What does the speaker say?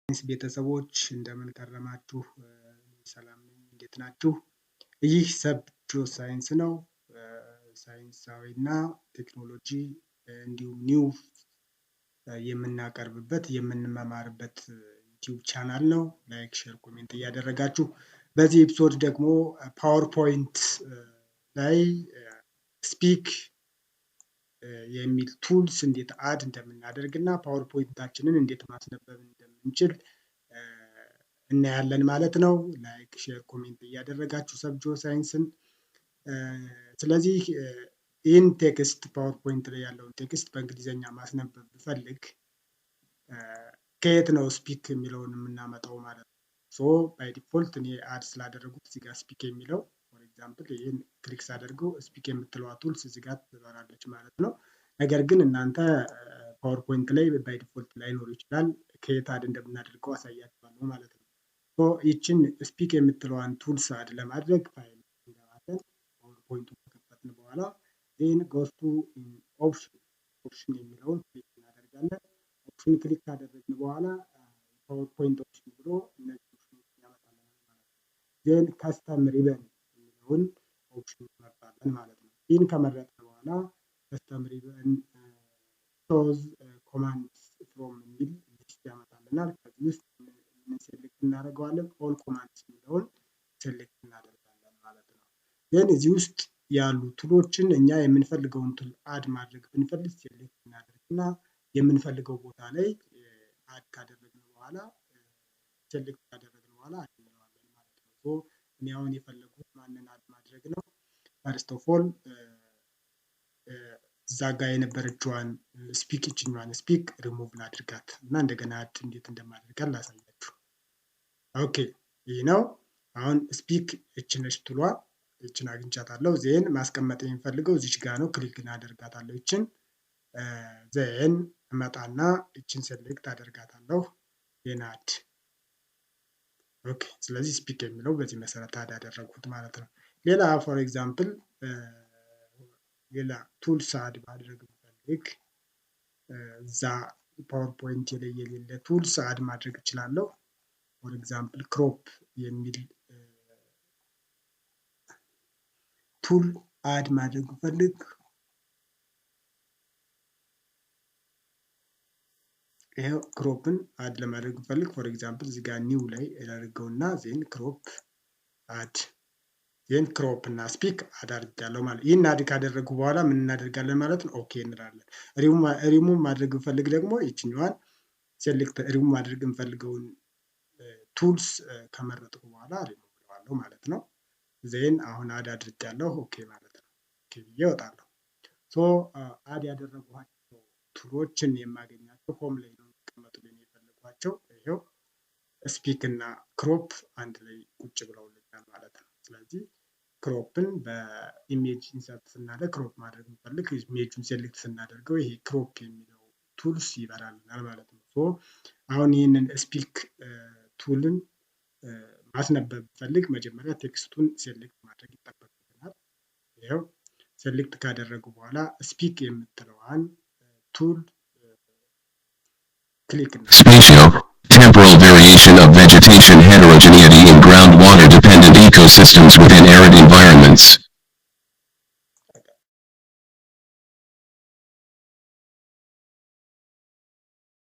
ሳይንስ ቤተሰቦች እንደምን ከረማችሁ? ሰላም ነኝ። እንዴት ናችሁ? ይህ ሰብጆ ሳይንስ ነው። ሳይንሳዊና ቴክኖሎጂ እንዲሁም ኒውስ የምናቀርብበት የምንመማርበት ዩቲዩብ ቻናል ነው። ላይክ፣ ሼር፣ ኮሜንት እያደረጋችሁ በዚህ ኤፒሶድ ደግሞ ፓወርፖይንት ላይ ስፒክ የሚል ቱልስ እንዴት አድ እንደምናደርግ እና ፓወርፖይንታችንን እንዴት ማስነበብ እንደምንችል እናያለን ማለት ነው። ላይክ፣ ሼር፣ ኮሜንት እያደረጋችሁ ሰብጆ ሳይንስን ስለዚህ ይህን ቴክስት ፓወርፖይንት ላይ ያለውን ቴክስት በእንግሊዝኛ ማስነበብ ብፈልግ ከየት ነው ስፒክ የሚለውን የምናመጣው ማለት ነው። ሶ ባይ ዲፎልት እኔ አድ ስላደረጉት እዚህ ጋር ስፒክ የሚለው ፎር ኤግዛምፕል ይህን ክሊክ ሳደርገው ስፒክ የምትለዋ ቱልስ እዚህ ጋር ትበራለች ማለት ነው። ነገር ግን እናንተ ፓወርፖይንት ላይ ባይ ዲፎልት ላይኖር ይችላል። ከየት አድ እንደምናደርገው አሳያችኋለሁ ማለት ነው። ሶ ይችን ስፒክ የምትለዋን ቱልስ አድ ለማድረግ ፋይል እንገባለን። ፓወርፖይንቱን ከከፈትን በኋላ ዜን ጎስቱ ኦፕሽን የሚለውን ክሊክ እናደርጋለን። ኦፕሽን ክሊክ ካደረግን በኋላ ፓወርፖይንት ኦፕሽን ብሎ እነዚህ ኦፕሽኖች ያመጣልናል ማለት ነው። ዜን ካስተም ሪበን የሚለውን ኦፕሽን እንመርጣለን ማለት ነው። ይህን ከመረጥን በኋላ ካስተም ሪበን ሾዝ ኮማንድስ ፍሮም የሚል ሊስት ያመጣልናል። ከዚህ ውስጥ ምን ሴሌክት እናደርገዋለን? ኦል ኮማንድስ የሚለውን ሴሌክት እናደርጋለን ማለት ነው። ዜን እዚህ ውስጥ ያሉ ቱሎችን እኛ የምንፈልገውን ቱል አድ ማድረግ ብንፈልግ ሴሌክት እናደርግና የምንፈልገው ቦታ ላይ አድ ካደረግን በኋላ ሴሌክት ካደረግን በኋላ አድ እንለዋለን ማለት ነው። ሶ እኔ አሁን የፈለጉት ማንን አድ ማድረግ ነው? ፈርስት ኦፍ ኦል እዛ ጋር የነበረችዋን ስፒክ ይችኛዋን ስፒክ ሪሙቭ ላድርጋት እና እንደገና አድ እንዴት እንደማደርጋት ላሳያችሁ። ኦኬ ይህ ነው አሁን ስፒክ እችነች ቱሏ ይችን አግኝቻታለሁ። ዜን ማስቀመጥ የሚፈልገው እዚች ጋር ነው። ክሊክ አደርጋታለሁ ይችን ዜን እመጣና ይችን ሴሌክት አደርጋታለሁ። ዜን አድ ኦኬ። ስለዚህ ስፒክ የሚለው በዚህ መሰረት አድ ያደረጉት ማለት ነው። ሌላ ፎር ኤግዛምፕል ሌላ ቱልስ አድ ማድረግ ብፈልግ እዛ ፓወርፖይንት ላይ የሌለ ቱልስ አድ ማድረግ እችላለሁ። ፎር ኤግዛምፕል ክሮፕ የሚል ቱል አድ ማድረግ ብፈልግ ይሄው ክሮፕን አድ ለማድረግ ብፈልግ ፎር ኤግዛምፕል እዚህ ጋር ኒው ላይ አደርገውና ዜን ክሮፕ አድ ዜን ክሮፕ እና ስፒክ አድ አድርጋለሁ ማለት። ይህን አድ ካደረጉ በኋላ ምን እናደርጋለን ማለት ነው? ኦኬ እንላለን። ሪሙቭ ማድረግ ብፈልግ ደግሞ ይችኛዋን ሴሌክት ሪሙቭ ማድረግ የምፈልገውን ቱልስ ከመረጥኩ በኋላ ሪሙቭ እለዋለሁ ማለት ነው። ዜን አሁን አድ አድርጋለሁ ኦኬ ማለት ነው። ኦኬ ብዬ እወጣለሁ። ሶ አድ ያደረጓቸው ቱሎችን የማገኛቸው ሆም ላይ ነው የሚቀመጡልኝ የፈለጓቸው። ይሄው ስፒክ እና ክሮፕ አንድ ላይ ቁጭ ብለውልኛል ማለት ነው። ስለዚህ ክሮፕን በኢሜጅ ኢንሰርት ስናደርግ ክሮፕ ማድረግ እንፈልግ ኢሜጁን ሴሌክት ስናደርገው ይሄ ክሮፕ የሚለው ቱልስ ይበራልናል ማለት ነው። ሶ አሁን ይህንን ስፒክ ቱልን ማስነበብ ፈልግ መጀመሪያ ቴክስቱን ሴሌክት ማድረግ ይጠበቅብናል። ይሄው ሴሌክት ካደረጉ በኋላ ስፒክ የምትለዋን ቱል ክሊክ Spatial, temporal variation of vegetation heterogeneity in groundwater dependent ecosystems within arid environments.